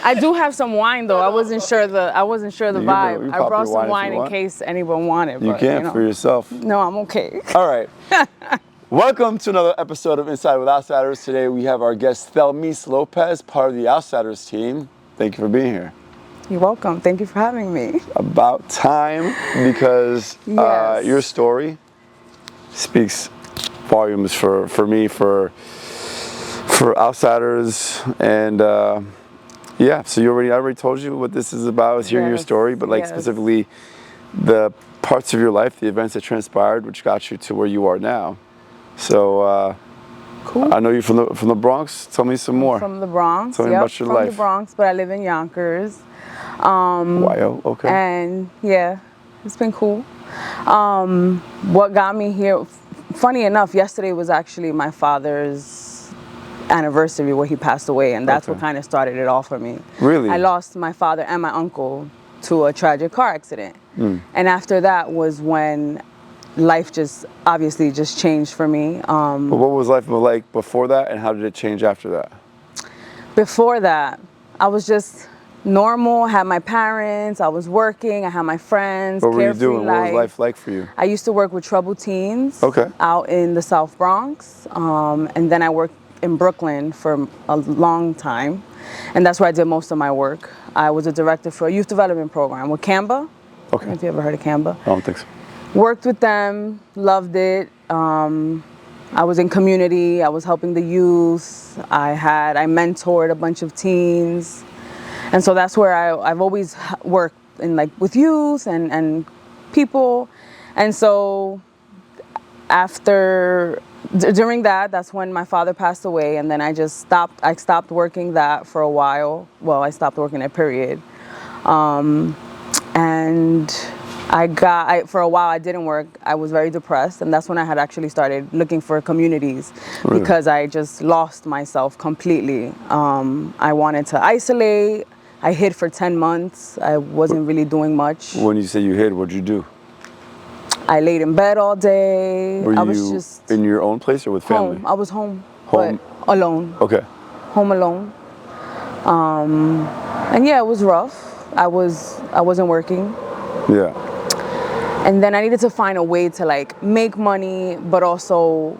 I do have some wine though. I wasn't sure the vibe. I brought some wine in case anyone wanted. You can for yourself. No, I'm okay. All right. Welcome to another episode of Inside with Outsiders. Today we have our guest Theelmise Lopez, part of the Outsiders team. Thank you for being here. You're welcome. Thank you for having me. About time, because your story speaks volumes for me, for Outsiders, and so I already told you what this is about. It's hearing your story, but specifically the parts of your life, the events that transpired, which got you to where you are now. So cool. I know you're from the Bronx. Tell me some more. From the Bronx. Tell me about your life. From the Bronx, but I live in Yonkers. Okay. And yeah, it's been cool. What got me here? Funny enough, yesterday was actually my father's anniversary where he passed away, and that's what kind of started it all for me. Really? I lost my father and my uncle to a tragic car accident. And after that was when life obviously changed for me. But what was life like before that, and how did it change after that? Before that, I was just normal, had my parents, I was working, I had my friends. What were you doing? What was life like for you? I used to work with troubled teens out in the South Bronx. And then I worked in Brooklyn for a long time. And that's where I did most of my work. I was a director for a youth development program with Canva. I don't know if you ever heard of Canva. I don't think so. Worked with them, loved it. I was in community, I was helping the youth. I mentored a bunch of teens. And so that's where I've always worked in, like, with youth and people. And so during that's when my father passed away, and then I stopped working that for a while. Well, I stopped working that period. And for a while I didn't work. I was very depressed, and that's when I had actually started looking for communities because I just lost myself completely. I wanted to isolate. I hid for 10 months. I wasn't really doing much. When you say you hid, what'd you do? I laid in bed all day. Were you in your own place or with family? Home. I was home. But alone. Okay. Home alone. And yeah, it was rough. I wasn't working. Yeah. And then I needed to find a way to, like, make money, but also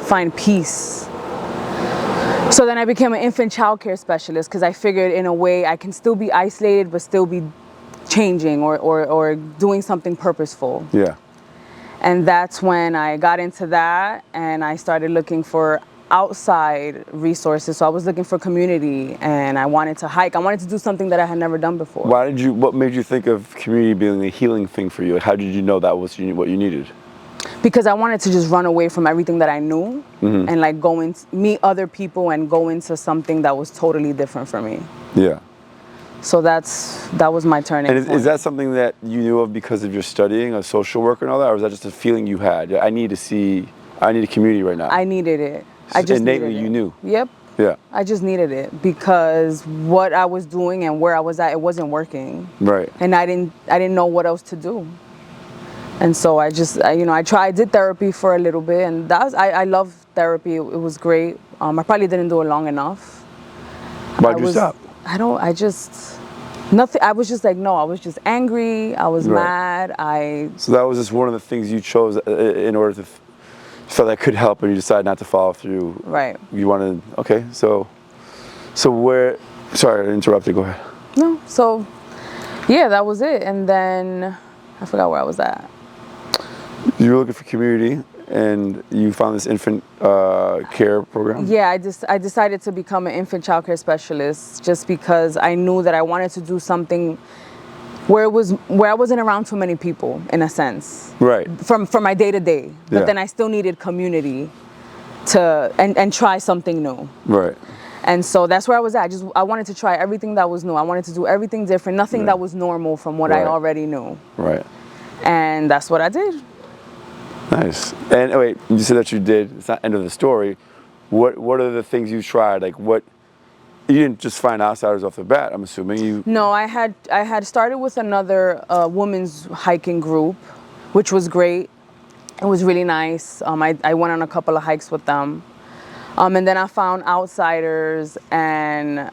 find peace. So then I became an infant child care specialist because I figured in a way I can still be isolated but still be changing or doing something purposeful. Yeah. And that's when I got into that, and I started looking for outside resources. So I was looking for community, and I wanted to hike. I wanted to do something that I had never done before. What made you think of community being a healing thing for you? How did you know that was what you needed? Because I wanted to just run away from everything that I knew and, like, meet other people and go into something that was totally different for me. Yeah. So that was my turning point. And is that something that you knew of because of your studying of social work and all that, or was that just a feeling you had? I need a community right now. I needed it. I just innately you knew. Yep. Yeah. I just needed it because what I was doing and where I was at, it wasn't working. Right. And I didn't know what else to do. And so I did therapy for a little bit, and I love therapy. It was great. I probably didn't do it long enough. Why'd you stop? Nothing. I was just like, no, I was just angry. I was mad. So that was just one of the things you chose in order to feel that could help, and you decided not to follow through. Right. You wanted, so where, sorry, I interrupted, go ahead. No, so yeah, that was it. And then I forgot where I was at. You were looking for community, and you found this infant care program? Yeah, I decided to become an infant child care specialist just because I knew that I wanted to do something where I wasn't around too many people, in a sense. Right. From my day-to-day. But then I still needed community and try something new. Right. And so that's where I was at. I wanted to try everything that was new. I wanted to do everything different, nothing that was normal from what I already knew. Right. And that's what I did. Nice. And wait, you said that you did. It's not the end of the story. What are the things you tried? Like, what? You didn't just find Outsiders off the bat, I'm assuming. You. No, I had started with another women's hiking group, which was great. It was really nice. I went on a couple of hikes with them. And then I found Outsiders, and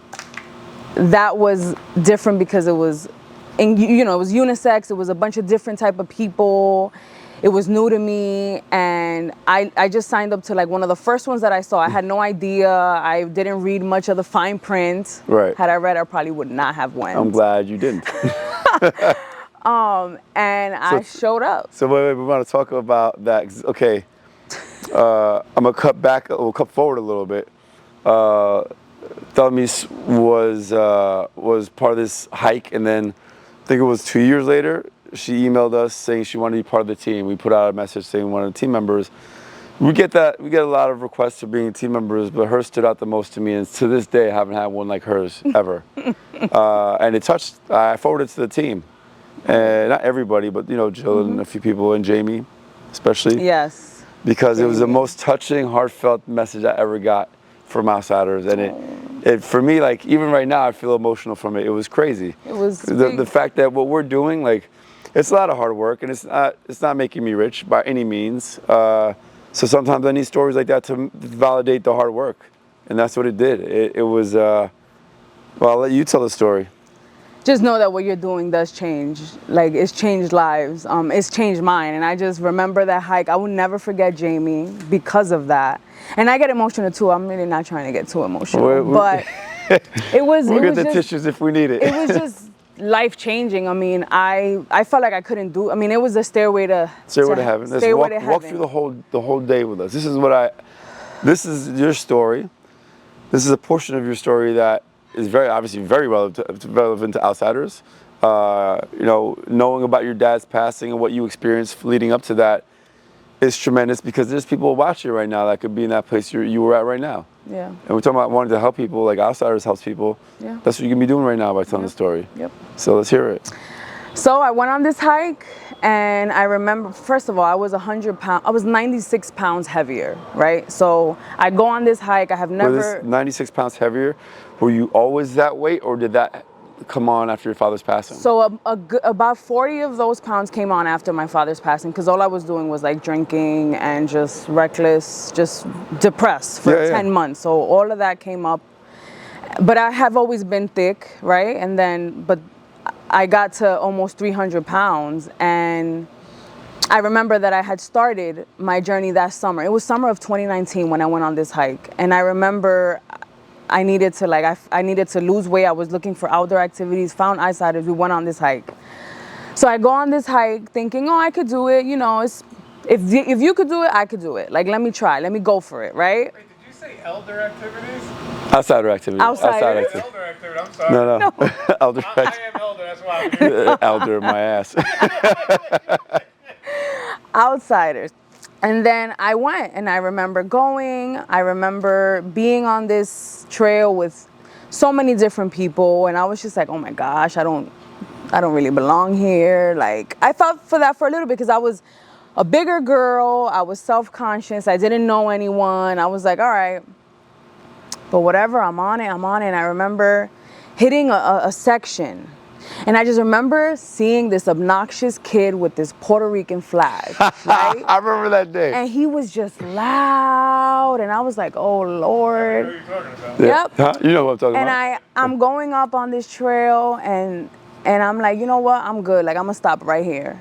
that was different because it was, it was unisex. It was a bunch of different type of people. It was new to me, and I just signed up to like one of the first ones that I saw. I had no idea. I didn't read much of the fine print. Right. Had I read, I probably would not have went. I'm glad you didn't. And I showed up. So wait, we want to talk about that. Okay, I'm gonna we'll cut forward a little bit. Thelmys was part of this hike, and then I think it was 2 years later, she emailed us saying she wanted to be part of the team. We put out a message saying one of the team members. We get a lot of requests for being team members, but hers stood out the most to me, and to this day I haven't had one like hers ever. And I forwarded it to the team, and not everybody, but Jill and a few people, and Jaime especially. Yes. Because it was the most touching, heartfelt message I ever got from outsiders, and it for me, like, even right now I feel emotional from it. It was crazy. It was the fact that what we're doing, like, it's a lot of hard work, and it's not making me rich by any means. So sometimes I need stories like that to validate the hard work, and that's what it did. It was well, I'll let you tell the story. Just know that what you're doing does change. Like, it's changed lives. It's changed mine. And I just remember that hike. I will never forget Jaime because of that. And I get emotional too. I'm really not trying to get too emotional. But it was. We'll get the just, tissues if we need it. It was just life changing. I mean, I felt like I couldn't do. I mean, it was a stairway to heaven. Let's walk through the whole day with us. This is your story. This is a portion of your story that is obviously very relevant to outsiders. Knowing about your dad's passing and what you experienced leading up to that is tremendous, because there's people watching right now that could be in that place you were at right now. Yeah. And we're talking about wanting to help people, like Outsiders helps people. Yeah. That's what you can be doing right now by telling the story. Yep. So let's hear it. So I went on this hike, and I remember, first of all, I was 100 pounds, I was 96 pounds heavier, right? So I go on this hike, I have never... Was 96 pounds heavier? Were you always that weight, or did that come on after your father's passing? So about 40 of those pounds came on after my father's passing, because all I was doing was like drinking and just reckless, just depressed for 10 months. So all of that came up. But I have always been thick, right? And then, but I got to almost 300 pounds, and I remember that I had started my journey that summer. It was summer of 2019 when I went on this hike. And I remember I needed to lose weight. I was looking for outdoor activities, found Outsiders. We went on this hike. So I go on this hike thinking, oh, I could do it. If you could do it, I could do it. Like, let me try. Let me go for it, right? Wait, did you say elder activities? Outsider activity. Outsider Elder activity, I'm sorry. No. Elder I am elder, that's why I'm here. Elder, my ass. Outsiders. And then I went, and I remember going. I remember being on this trail with so many different people, and I was just like, oh my gosh, I don't really belong here. Like, I felt for that for a little bit, because I was a bigger girl. I was self-conscious. I didn't know anyone. I was like, all right, but whatever, I'm on it. And I remember hitting a section, and I just remember seeing this obnoxious kid with this Puerto Rican flag, right? I remember that day. And he was just loud, and I was like, oh Lord. What are you talking about? Yep. Huh? You know what I'm talking about. And I'm going up on this trail, and I'm like, you know what? I'm good. Like, I'm gonna stop right here.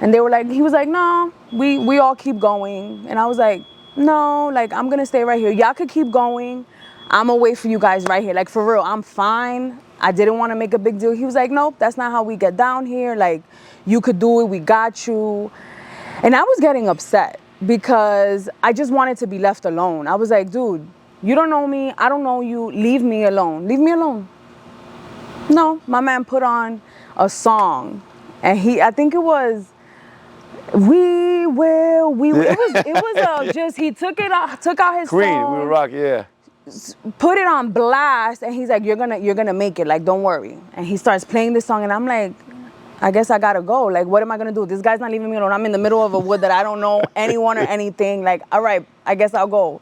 And he was like, no, we all keep going. And I was like, no, like, I'm gonna stay right here. Y'all could keep going. I'm gonna wait for you guys right here. Like, for real, I'm fine. I didn't want to make a big deal. He was like, nope, that's not how we get down here. Like, you could do it. We got you. And I was getting upset, because I just wanted to be left alone. I was like, dude, you don't know me. I don't know you. Leave me alone. Leave me alone. No, my man put on a song, and I think it was, we will. It was just, he took out his Queen, phone. We Will Rock, yeah. Put it on blast, and he's like, you're gonna make it, like, don't worry. And he starts playing this song, and I'm like, I guess I gotta go. Like, what am I gonna do? This guy's not leaving me alone. I'm in the middle of a wood that I don't know anyone or anything. Like, all right, I guess I'll go.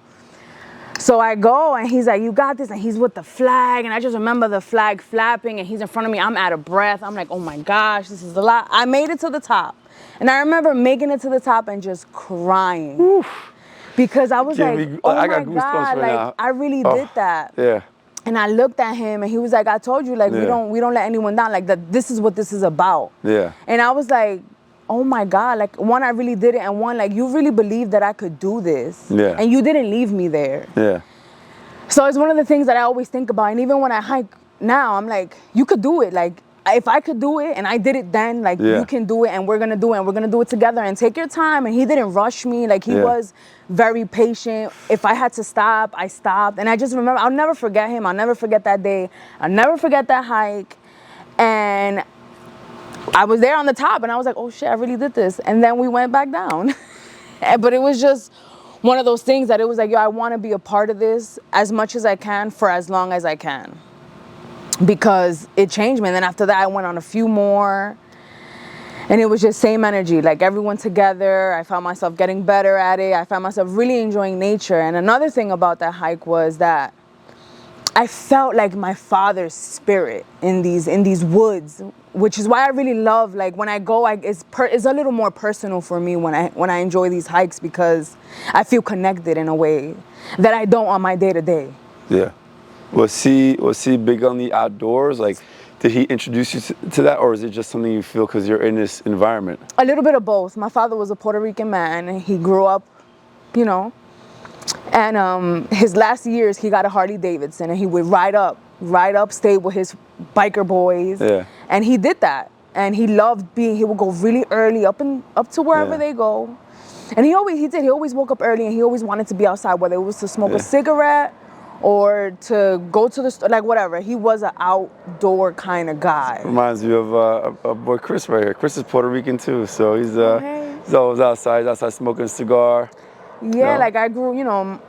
So I go, and he's like, you got this, and he's with the flag, and I just remember the flag flapping, and he's in front of me. I'm out of breath. I'm like, oh my gosh, this is a lot. I made it to the top, and I remember making it to the top and just crying. Oof. Because I was like, oh I my got goosebumps God, right like, now. I really did that. Yeah. And I looked at him and he was like, I told you, like, we don't let anyone down. Like, that this is what this is about. Yeah. And I was like, oh my God, like, one, I really did it. And one, like, you really believed that I could do this. Yeah. And you didn't leave me there. Yeah. So it's one of the things that I always think about. And even when I hike now, I'm like, you could do it. Like, if I could do it and I did it then, like, you can do it, and we're gonna do it, and we're gonna do it together, and take your time. And he didn't rush me. Like, he was very patient. If I had to stop, I stopped. And I just remember, I'll never forget him. I'll never forget that day. I'll never forget that hike. And I was there on the top, and I was like, oh shit, I really did this. And then we went back down. But it was just one of those things that it was like, yo, I want to be a part of this as much as I can for as long as I can. Because it changed me. And then after that, I went on a few more. And it was just same energy, like everyone together. I found myself getting better at it. I found myself really enjoying nature. And another thing about that hike was that I felt like my father's spirit in these woods, which is why I really love, like, when I go, it's a little more personal for me when I enjoy these hikes, because I feel connected in a way that I don't on my day-to-day. Yeah. Was he big on the outdoors? Like, did he introduce you to that, or is it just something you feel because you're in this environment? A little bit of both. My father was a Puerto Rican man, and he grew up, you know, and his last years he got a Harley Davidson, and he would ride up, stay with his biker boys, and he did that, and he loved he would go really early up to wherever they go, and he always woke up early, and he always wanted to be outside, whether it was to smoke a cigarette or to go to the store, like whatever. He was an outdoor kind of guy. Reminds me of a boy Chris right here. Chris is Puerto Rican too, so he's always outside smoking a cigar. Yeah, like I grew, you know,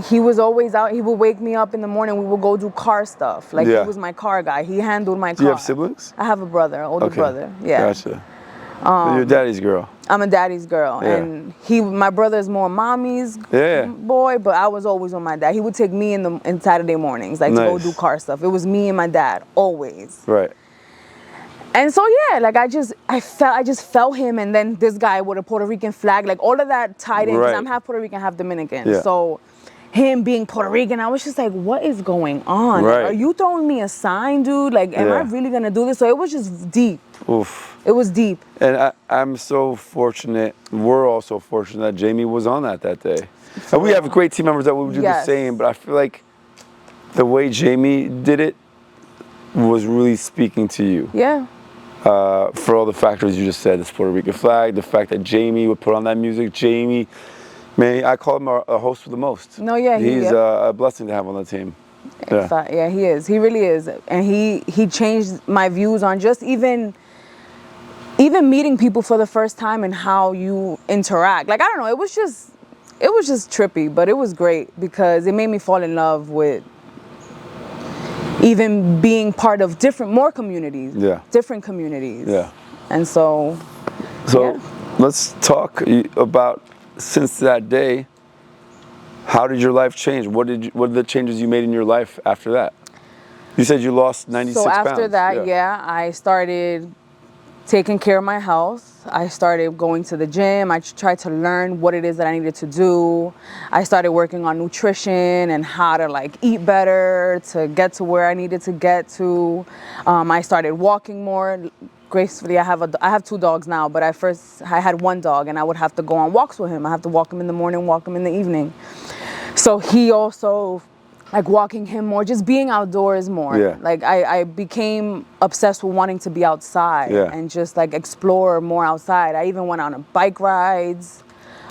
he was always out. He would wake me up in the morning. We would go do car stuff. Like, he was my car guy. He handled my car. Do you have siblings? I have a brother, older brother. Yeah. Gotcha. You're daddy's girl. I'm a daddy's girl, and my brother's more mommy's boy, but I was always with my dad. He would take me in Saturday mornings, like, to go do car stuff. It was me and my dad always. Right. And so like I just felt him, and then this guy with a Puerto Rican flag, like all of that tied in, because I'm half Puerto Rican, half Dominican. Yeah. So him being Puerto Rican, I was just like, what is going on? Right. Are you throwing me a sign, dude? Like, am I really gonna do this? So it was just deep. Oof. It was deep. And I'm so fortunate, we're all so fortunate that Jaime was on that day. And we have great team members that would do the same, but I feel like the way Jaime did it was really speaking to you. Yeah. For all the factors you just said, this Puerto Rican flag, the fact that Jaime would put on that music. Jaime, man, I call him a host for the most. No, yeah, he's a blessing to have on the team. Yeah, he is. He really is, and he changed my views on just even meeting people for the first time and how you interact. Like, I don't know, it was just trippy, but it was great because it made me fall in love with even being part of different communities. Yeah. And so let's talk about, since that day, how did your life change? What are the changes you made in your life after that? You said you lost 96 pounds. So after that, I started taking care of my health. I started going to the gym. I tried to learn what it is that I needed to do. I started working on nutrition and how to, like, eat better to get to where I needed to get to. I started walking more gracefully. I have 2 dogs now, but I had 1 dog, and I would have to go on walks with him. I have to walk him in the morning, walk him in the evening. So he also, like, walking him more, just being outdoors more. Yeah. Like, I became obsessed with wanting to be outside and just, like, explore more outside. I even went on bike rides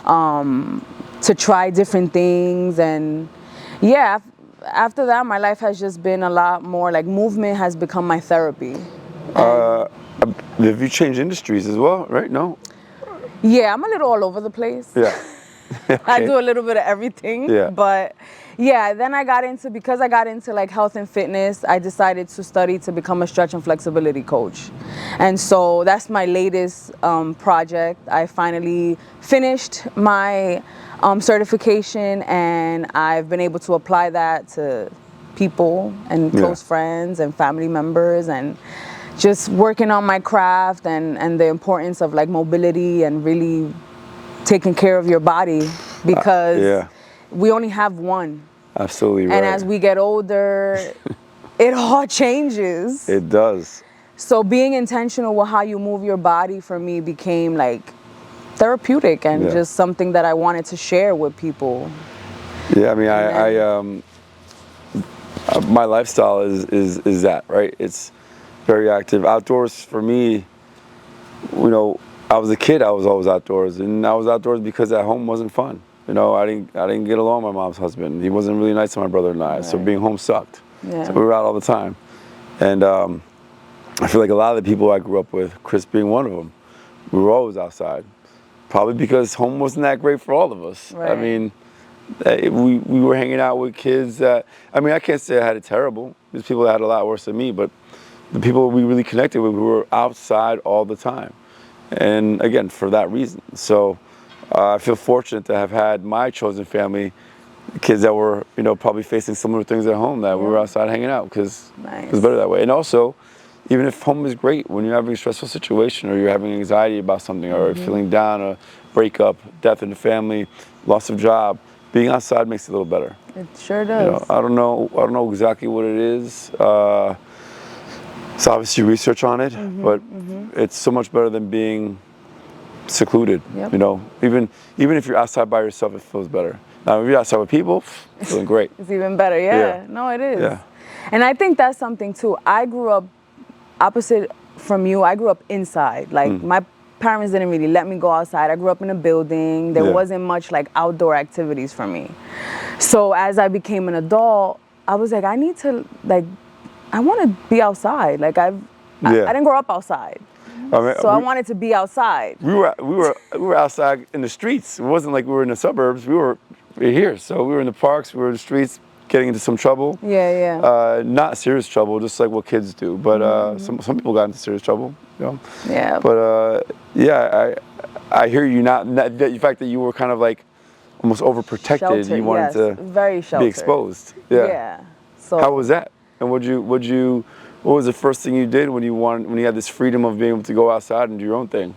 to try different things. And after that, my life has just been a lot more, like, movement has become my therapy. Have you changed industries as well, right? No? Yeah, I'm a little all over the place. Yeah. Okay. I do a little bit of everything. Yeah. But then because I got into like health and fitness, I decided to study to become a stretch and flexibility coach. And so that's my latest project. I finally finished my certification, and I've been able to apply that to people and close friends and family members, and just working on my craft and the importance of, like, mobility and really taking care of your body, because we only have one. Absolutely right. And as we get older, it all changes. It does. So being intentional with how you move your body for me became like therapeutic and just something that I wanted to share with people. Yeah, I mean, my lifestyle is that, right? It's very active. Outdoors for me, you know, I was a kid, I was always outdoors, and I was outdoors because at home wasn't fun. You know, I didn't get along with my mom's husband. He wasn't really nice to my brother and I, so being home sucked. Yeah. So we were out all the time. And I feel like a lot of the people I grew up with, Chris being one of them, we were always outside. Probably because home wasn't that great for all of us. Right. I mean, we were hanging out with kids that, I mean, I can't say I had it terrible. There's people that had a lot worse than me, but the people we really connected with, we were outside all the time. And again, for that reason. So I feel fortunate to have had my chosen family, kids that were, you know, probably facing similar things at home, that we were outside hanging out, because it was better that way. And also, even if home is great, when you're having a stressful situation or you're having anxiety about something or feeling down, a breakup, death in the family, loss of job, being outside makes it a little better. It sure does. You know, I don't know exactly what it is. It's obviously research on it, but it's so much better than being secluded. Yep. You know, even if you're outside by yourself, it feels better. Now, if you're outside with people, feeling great. It's even better, yeah. No, it is. Yeah. And I think that's something too. I grew up opposite from you. I grew up inside. Like my parents didn't really let me go outside. I grew up in a building. There wasn't much like outdoor activities for me. So as I became an adult, I was like, I need to I want to be outside. Like I didn't grow up outside. I wanted to be outside. We were outside in the streets. It wasn't like we were in the suburbs. We were here. So we were in the parks. We were in the streets, getting into some trouble. Yeah. Not serious trouble, just like what kids do. But some people got into serious trouble. You know? Yeah. But I hear you. The fact that you were kind of like almost overprotected. Sheltered, you wanted to very sheltered. be exposed. Yeah. Yeah. So how was that? And what was the first thing you did when you had this freedom of being able to go outside and do your own thing?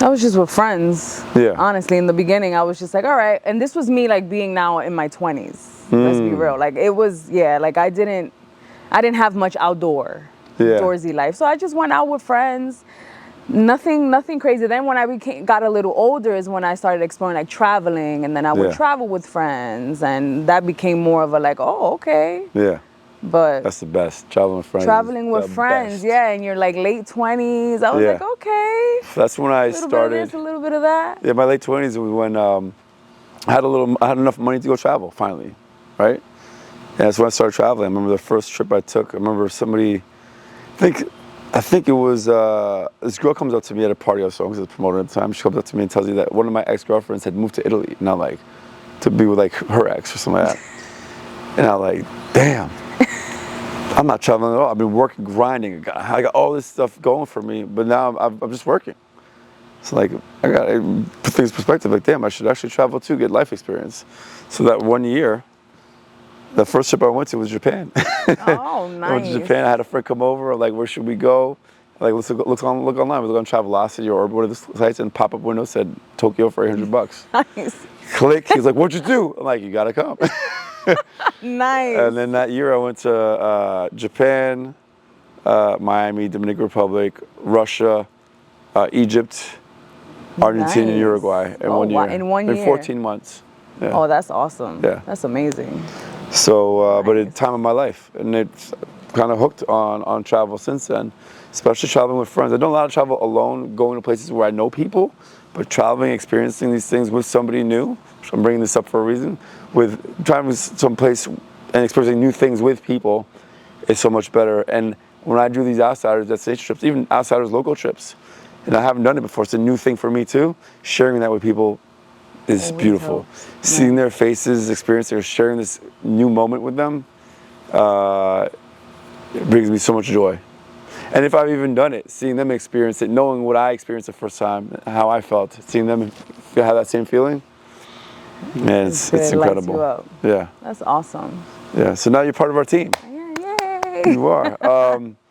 I was just with friends. Yeah. Honestly, in the beginning, I was just like, all right. And this was me like being now in my 20s. Let's be real. Like it was, like I didn't have much outdoorsy life. So I just went out with friends. Nothing crazy. Then when I got a little older is when I started exploring like traveling, and then I would travel with friends, and that became more of a like, oh, okay. Yeah. But that's the best. Traveling with friends. Traveling with friends, and you're like late 20s. I was like, okay. That's when I started. A little bit of this, a little bit of that. Yeah, my late 20s was when I had enough money to go travel finally, right? And that's when I started traveling. I remember the first trip I took. I remember somebody, I think it was this girl comes up to me at a party I was a promoter at the time. She comes up to me and tells me that one of my ex-girlfriends had moved to Italy, and I'm like, to be with like her ex or something like that. And I'm like, damn. I'm not traveling at all. I've been working, grinding. I got all this stuff going for me, but now I'm just working. It's like, I got to put things in perspective. Like, damn, I should actually travel too, get life experience. So that 1 year, the first trip I went to was Japan. Oh, nice. I went to Japan. I had a friend come over. Like, where should we go? Like, let's look online. We look on Travelocity or one of the sites, and pop-up window said Tokyo for $800. Nice. Click. He's like, what'd you do? I'm like, you gotta come. Nice. And then that year I went to Japan, Miami, Dominican Republic, Russia, Egypt, Argentina, and Uruguay in 1 year. In 1 year. In 14 months. Yeah. Oh, that's awesome. Yeah. That's amazing. So, but at the time of my life, and it's kind of hooked on travel since then, especially traveling with friends. I don't allow to travel alone, going to places where I know people, but traveling, experiencing these things with somebody new. I'm bringing this up for a reason. With traveling someplace and experiencing new things with people is so much better. And when I do these outsiders destination trips, even outsiders local trips, and I haven't done it before, it's a new thing for me too. Sharing that with people is beautiful. Seeing their faces, experiencing or sharing this new moment with them, it brings me so much joy. And if I've even done it, seeing them experience it, knowing what I experienced the first time, how I felt, seeing them have that same feeling, man, it's incredible. You up. Yeah. That's awesome. Yeah. So now you're part of our team. Yay. You are.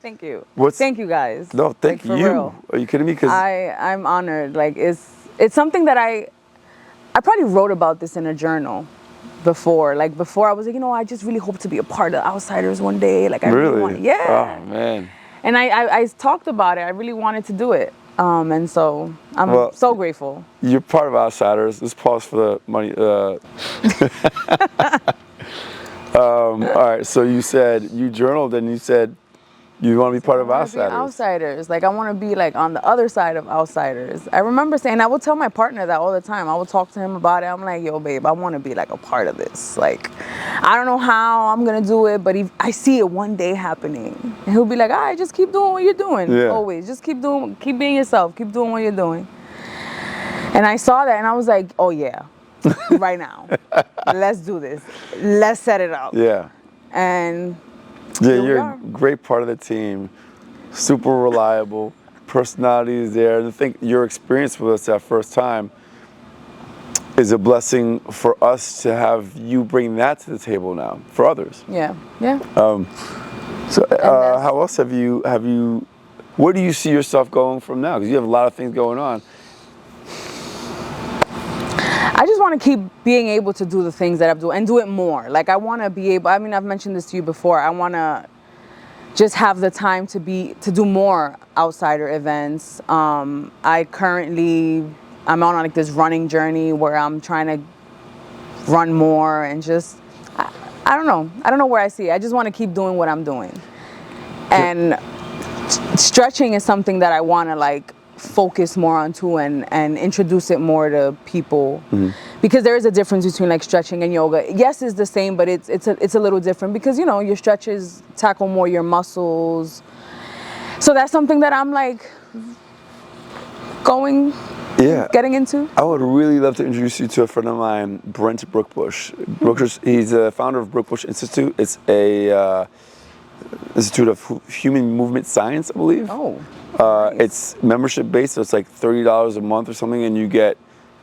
Thank you. What's, thank you guys. No, thank like, you. For real. Are you kidding me? Because I'm honored. Like it's something that I probably wrote about this in a journal. before. Like before I was like, I just really hope to be a part of Outsiders one day. Like I really want, Oh man. And I talked about it. I really wanted to do it. And so I'm so grateful. You're part of Outsiders. Let's pause for the money. All right, so you said you journaled and you said you want to be part of Outsiders. Outsiders. Like I want to be like on the other side of Outsiders. I remember saying, I would tell my partner that all the time. I would talk to him about it. I'm like, yo, babe, I want to be like a part of this. Like, I don't know how I'm going to do it, but I see it one day happening. And he'll be like, all right, just keep doing what you're doing. Yeah. Always. Just keep being yourself. Keep doing what you're doing. And I saw that and I was like, oh yeah, right now. Let's do this. Let's set it up. Yeah. And yeah, you're a great part of the team. Super reliable. Personality is there. And I think your experience with us that first time is a blessing for us to have you bring that to the table now for others. Yeah. Yeah. So how else have you, where do you see yourself going from now? Because you have a lot of things going on. I just want to keep being able to do the things that I'm doing and do it more. Like I want to be able, I mean, I've mentioned this to you before. I want to just have the time to do more outsider events. I'm on like this running journey where I'm trying to run more and just, I don't know. I don't know where I see it. I just want to keep doing what I'm doing. And stretching is something that I want to like focus more on too and introduce it more to people, because there is a difference between like stretching and yoga. Yes, it's the same, but it's a little different because your stretches tackle more your muscles. So that's something that I'm like getting into. I would really love to introduce you to a friend of mine, Brent Brookbush. He's the founder of Brookbush Institute. It's a Institute of Human Movement Science, I believe. Oh. Nice. It's membership based, so it's like $30 a month or something, and you get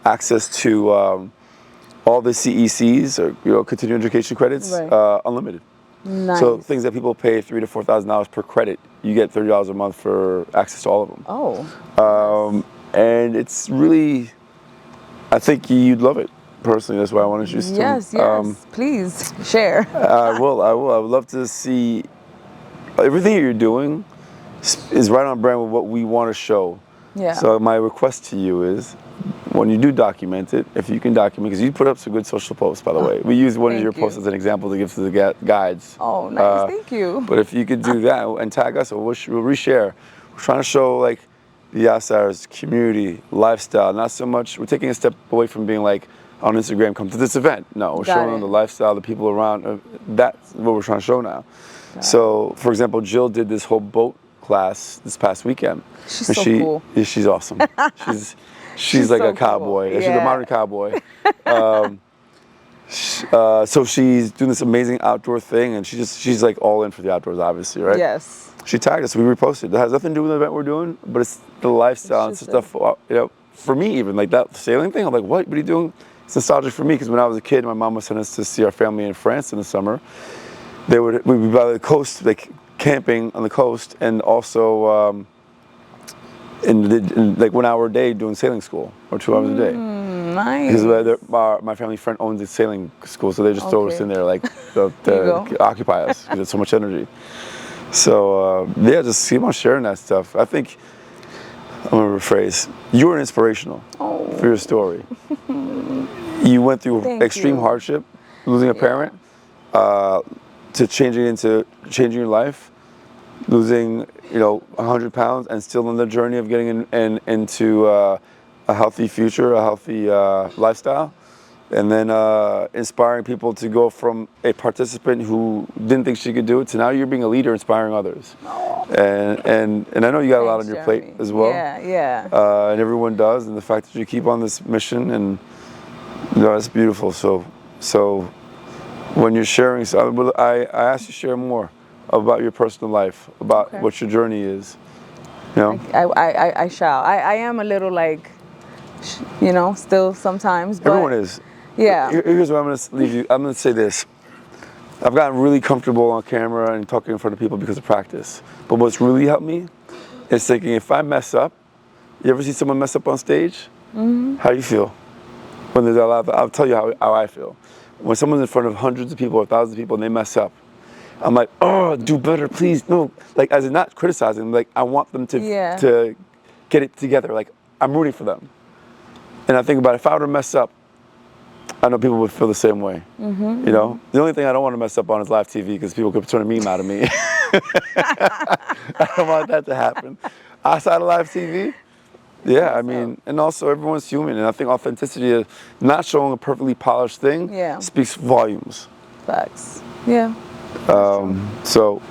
access to all the CECs or continuing education credits, unlimited. Nice. So things that people pay $3,000 to $4,000 per credit, you get $30 a month for access to all of them. Oh. And it's really, I think you'd love it. Personally, that's why I want to introduce you. Yes, please share. I will. I would love to see everything you're doing is right on brand with what we want to show. Yeah. So my request to you is, when you do document it, if you can document, because you put up some good social posts, by the way. We use one of your posts as an example to give to the guides. Oh, nice. Thank you. But if you could do that and tag us, we'll reshare. We're trying to show like the Outsiders community, lifestyle. Not so much, we're taking a step away from being like on Instagram, come to this event. No, we're showing them the lifestyle, the people around. That's what we're trying to show now. So, for example, Jill did this whole boat class this past weekend. She's so cool. Yeah, she's awesome. She's like so a cowboy. Cool. She's a modern cowboy. So she's doing this amazing outdoor thing, and she's like all in for the outdoors, obviously, right? Yes. She tagged us. We reposted. It has nothing to do with the event we're doing, but it's the lifestyle and stuff. For me, even like that sailing thing, I'm like, what are you doing? It's nostalgic for me because when I was a kid, my mom would send us to see our family in France in the summer. We'd be by the coast, like camping on the coast, and also in like 1 hour a day doing sailing school, or 2 hours a day. Nice. Because my family friend owns a sailing school, so they just throw us in there like to occupy us because it's so much energy. So just keep on sharing that stuff. I think I'm gonna rephrase. You were inspirational for your story. You went through extreme hardship, losing a parent, to changing your life, losing 100 pounds, and still on the journey of getting into a healthy future, a healthy lifestyle, and then inspiring people to go from a participant who didn't think she could do it to now you're being a leader, inspiring others. And I know you got a lot on your plate as well. Yeah. And everyone does, and the fact that you keep on this mission, and it's beautiful. So when you're sharing, I ask you to share more about your personal life, about what your journey is. I shall. I am a little like, still sometimes. But everyone is. Yeah. Here's what I'm going to leave you. I'm going to say this. I've gotten really comfortable on camera and talking in front of people because of practice. But what's really helped me is thinking, if I mess up, you ever see someone mess up on stage? Mm-hmm. How do you feel? When there's a lot, I'll tell you how I feel. when someone's in front of hundreds of people or thousands of people and they mess up, I'm like, oh, do better, please. No, like, as in not criticizing, like, I want them to get it together. Like, I'm rooting for them. And I think about if I were to mess up, I know people would feel the same way. You know, the only thing I don't want to mess up on is live TV because people could turn a meme out of me. I don't want that to happen. Outside of live TV, yeah, I mean, and also everyone's human, and I think authenticity is not showing a perfectly polished thing speaks volumes. Facts. Yeah. So,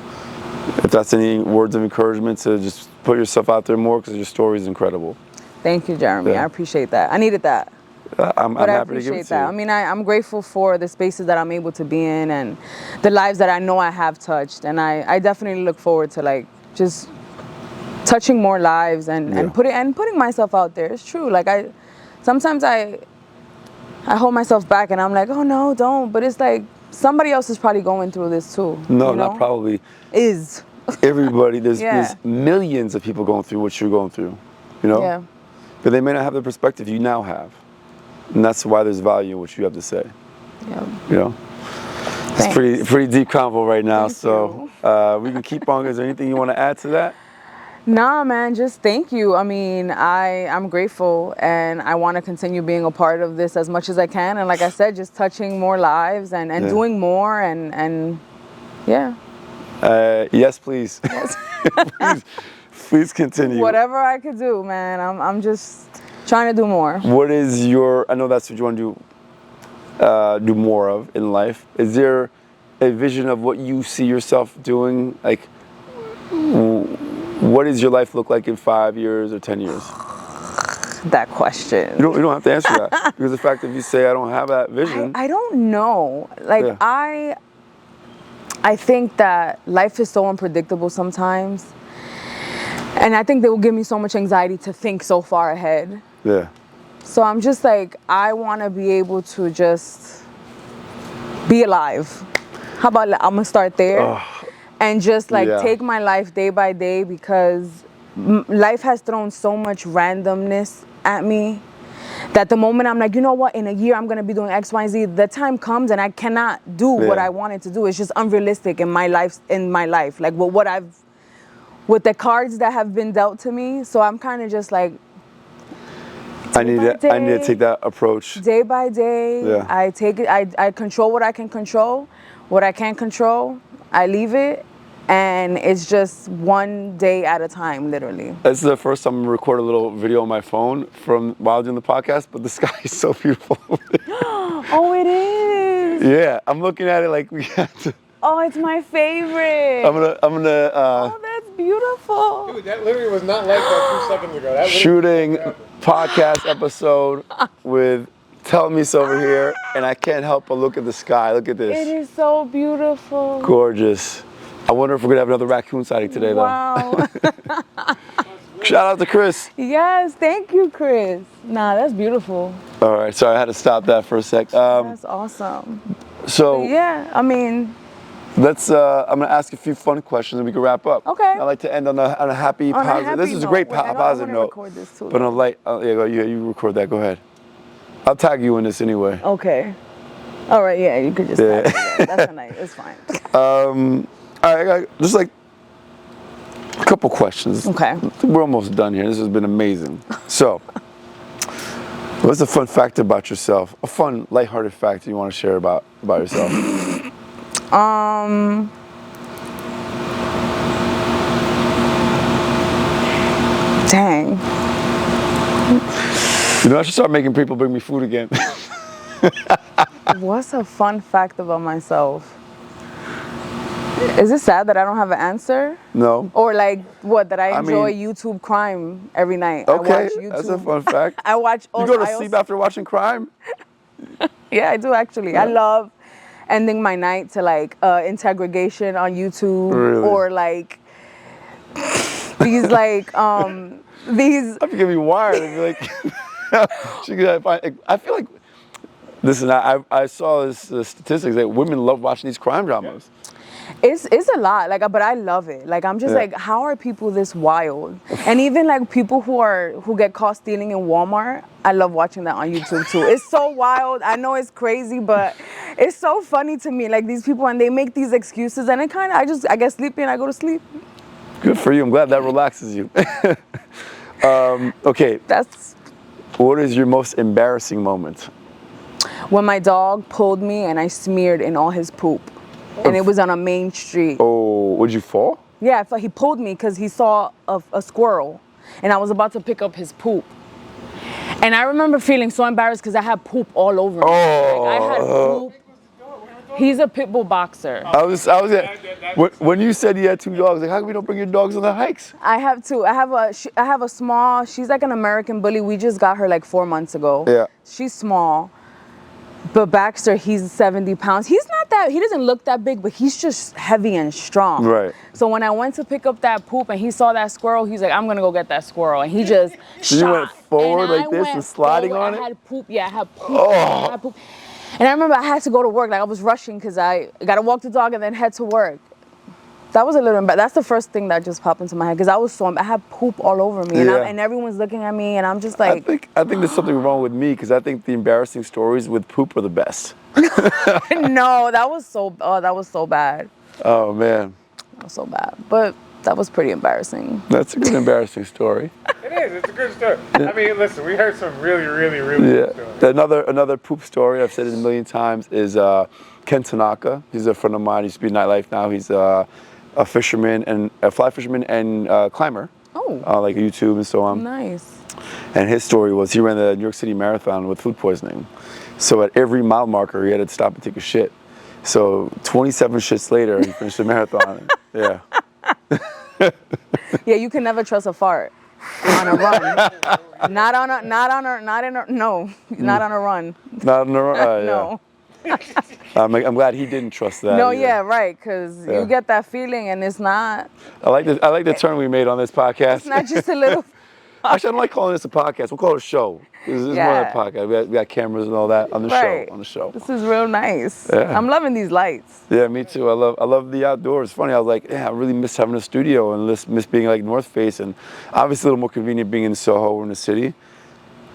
if that's any words of encouragement to just put yourself out there more, because your story is incredible. Thank you, Jeremy. I appreciate that. I needed that. I'm happy to give it to you. I mean, I'm grateful for the spaces that I'm able to be in and the lives that I know I have touched. And I definitely look forward to like just touching more lives and putting myself out there. It's true. Like sometimes I hold myself back and I'm like, oh no, don't. But it's like somebody else is probably going through this too. No, you know? not probably. Is. Everybody, there's millions of people going through what you're going through, you know? Yeah. But they may not have the perspective you now have. And that's why there's value in what you have to say. Yeah. You know? Thanks. It's pretty deep convo right now. Thank so we can keep on. Is there anything you want to add to that? Nah, man, just thank you. I mean, I'm grateful and I want to continue being a part of this as much as I can. And like I said, just touching more lives and doing more and yeah. Yes, please. please continue. Whatever I could do, man. I'm just trying to do more. What is I know that's what you want to do more of in life. Is there a vision of what you see yourself doing? Like, what does your life look like in 5 years or 10 years? That question. You don't have to answer that. Because the fact that you say I don't have that vision. I don't know. Like, I think that life is so unpredictable sometimes. And I think they will give me so much anxiety to think so far ahead. Yeah. So I'm just like, I want to be able to just be alive. How about I'm going to start there and just like take my life day by day because life has thrown so much randomness at me that the moment I'm like, you know what, in a year I'm going to be doing X, Y, and Z, the time comes and I cannot do what I wanted to do. It's just unrealistic in my life, like with the cards that have been dealt to me. So I'm kind of just like, I need to take that approach. Day by day, yeah. I take it. I control what I can control. What I can't control, I leave it. And it's just one day at a time, literally. This is the first time I'm going to record a little video on my phone from while doing the podcast, but the sky is so beautiful. Oh, it is. Yeah, I'm looking at it like we have to. Oh, it's my favorite. I'm gonna. Oh, that's beautiful. Dude, that literally was not like that 2 seconds ago. That shooting podcast episode with Thelmys over here, and I can't help but look at the sky. Look at this. It is so beautiful. Gorgeous. I wonder if we're gonna have another raccoon sighting today, though. Wow. Shout out to Chris. Yes, thank you, Chris. Nah, that's beautiful. All right, sorry, I had to stop that for a sec. That's awesome. So yeah, I mean. Let's. I'm gonna ask a few fun questions and we can wrap up. Okay. I like to end on a happy, positive. This is a great positive note. Record this too, but on a light. You record that. Go ahead. I'll tag you in this anyway. Okay. All right. Yeah, you could just. Tag me. That's a nice. It's fine. All right. I got just like a couple questions. Okay. We're almost done here. This has been amazing. So, what's a fun fact about yourself? A fun, lighthearted fact you want to share about yourself? Dang. You know, I should start making people bring me food again. What's a fun fact about myself? Is it sad that I don't have an answer? No. Or like what, that I enjoy YouTube crime every night? Okay, I watch YouTube. That's a fun fact. I watch. You go to sleep after watching crime? Yeah, I do actually. Yeah. I love ending my night to like interrogation on YouTube. Really? Or like these like these. I'm gonna be wired. I'd be like, I feel like. Listen, I saw this statistics that women love watching these crime dramas. It's a lot, like, but I love it. Like, I'm just Yeah. like, how are people this wild? And even like people who get caught stealing in Walmart, I love watching that on YouTube too. It's so wild. I know it's crazy, but it's so funny to me. Like these people, and they make these excuses, and it kind of, I get sleepy and I go to sleep. Good for you. I'm glad that relaxes you. Okay. That's What is your most embarrassing moment? when my dog pulled me and I smeared in all his poop, and it was on a main street. Oh, would you fall? Yeah, I thought he pulled me because he saw a squirrel, and I was about to pick up his poop. And I remember feeling so embarrassed because I had poop all over me. Like, I had poop. He's a pit bull boxer. When you said you had 2 dogs, like, how come we don't bring your dogs on the hikes? I have two. I have a small. She's like an American bully. We just got her like 4 months ago. Yeah. She's small. But Baxter, he's 70 pounds. He doesn't look that big, but he's just heavy and strong. Right. So when I went to pick up that poop and he saw that squirrel, he's like, I'm going to go get that squirrel. And he just So shot. you went forward And like this and sliding on it? I had poop. Yeah, I had poop. Oh. I had poop. And I remember I had to go to work. Like, I was rushing because I got to walk the dog and then head to work. That was a little embarrassing. That's the first thing that just popped into my head because I had poop all over me, Yeah. and everyone's looking at me, and I'm just like, I think there's something wrong with me because I think the embarrassing stories with poop are the best. no, that was so bad. Oh man, That was so bad. But that was pretty embarrassing. that's a good embarrassing story. It is. It's a good story. I mean, listen, we heard some really, really, really good stories. Another poop story I've said it a million times is Ken Tanaka. He's a friend of mine. He used to be in nightlife. Now he's a fisherman and a fly fisherman and climber. Oh. Like YouTube and so on. Nice. And his story was he ran the New York City Marathon with food poisoning. So at every mile marker, he had to stop and take a shit. So 27 shits later, he finished the marathon. Yeah. Yeah, you can never trust a fart on a run. not on a run. Not on the run. No. I'm glad he didn't trust that. No, either. yeah, right, because you get that feeling and it's not I like the turn we made on this podcast. it's not just a little Actually, I don't like calling this a podcast. We'll call it a show. This is more than a podcast. We got cameras and all that on the Right. show. On the show. This is real nice. Yeah. I'm loving these lights. Yeah, me too. I love the outdoors. Funny, I was like, yeah, I really miss having a studio and miss being like North Face, and obviously a little more convenient being in Soho or in the city.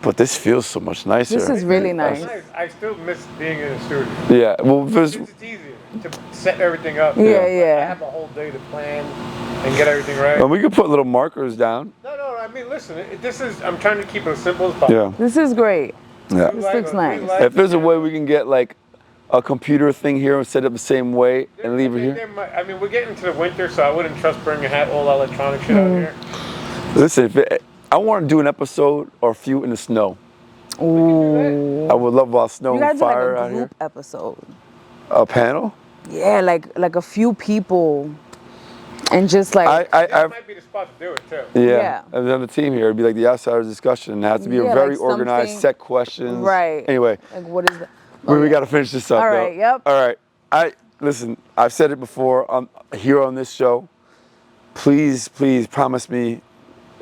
But this feels so much nicer. This is really nice. I still miss being in the studio. Yeah, well, It's easier to set everything up. Yeah, I yeah. have a whole day to plan and get everything right. and we could put little markers down. No, I mean, listen, I'm trying to keep it as simple as possible. Yeah, This is great. yeah. This looks nice. If there's a way we can get like a computer thing here and set it up the same way and leave it here. I mean, we're getting to the winter, so I wouldn't trust bringing all electronic shit out here. Listen, I want to do an episode or a few in the snow. Ooh. I would love snow You gotta and do like fire a out here. group episode. A panel? Yeah, like a few people, and just like That might be the spot to do it, too. Yeah. And then the team here, it'd be like the outsiders discussion. It has to be a Yeah, very like organized, something- set questions. right. Anyway, Like what is that? we got to finish this up. All though. right, yep. All right. Listen, I've said it before here on this show. Please promise me,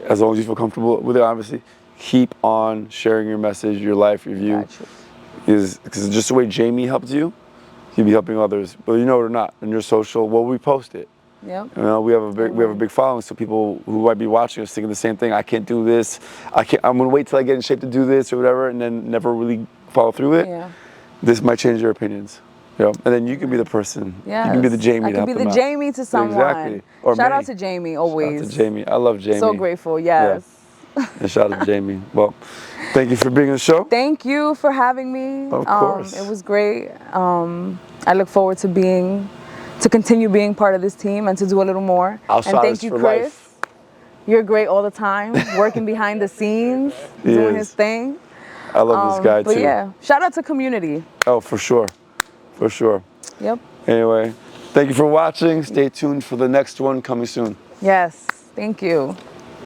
as long as you feel comfortable with it, obviously, keep on sharing your message, your life, your view. Because just the way Jaime helped you, he'll be helping others. But you know it or not, in your social, well, we post it. Yep. You know, we have a big following, so people who might be watching us thinking the same thing. I can't do this. I'm gonna wait till I get in shape to do this or whatever, and then never really follow through with it. Yeah. This might change your opinions. You know, and then you can be the person. Yes. You can be the Jaime I to can help be them the out. Jaime to someone. Exactly. Or Shout me. out to Jaime always. Shout out to Jaime. I love Jaime. So grateful. Yes. Yeah. And shout out to Jaime. Well, thank you for being on the show. Thank you for having me. Of course. It was great. I look forward to continue being part of this team and to do a little more. Outsiders and thank you, for Chris. life. You're great all the time, working behind the scenes, doing his thing. I love this guy But too. yeah, shout out to community. Oh, for sure. For sure. Yep. Anyway, thank you for watching. Stay tuned for the next one coming soon. Yes. Thank you.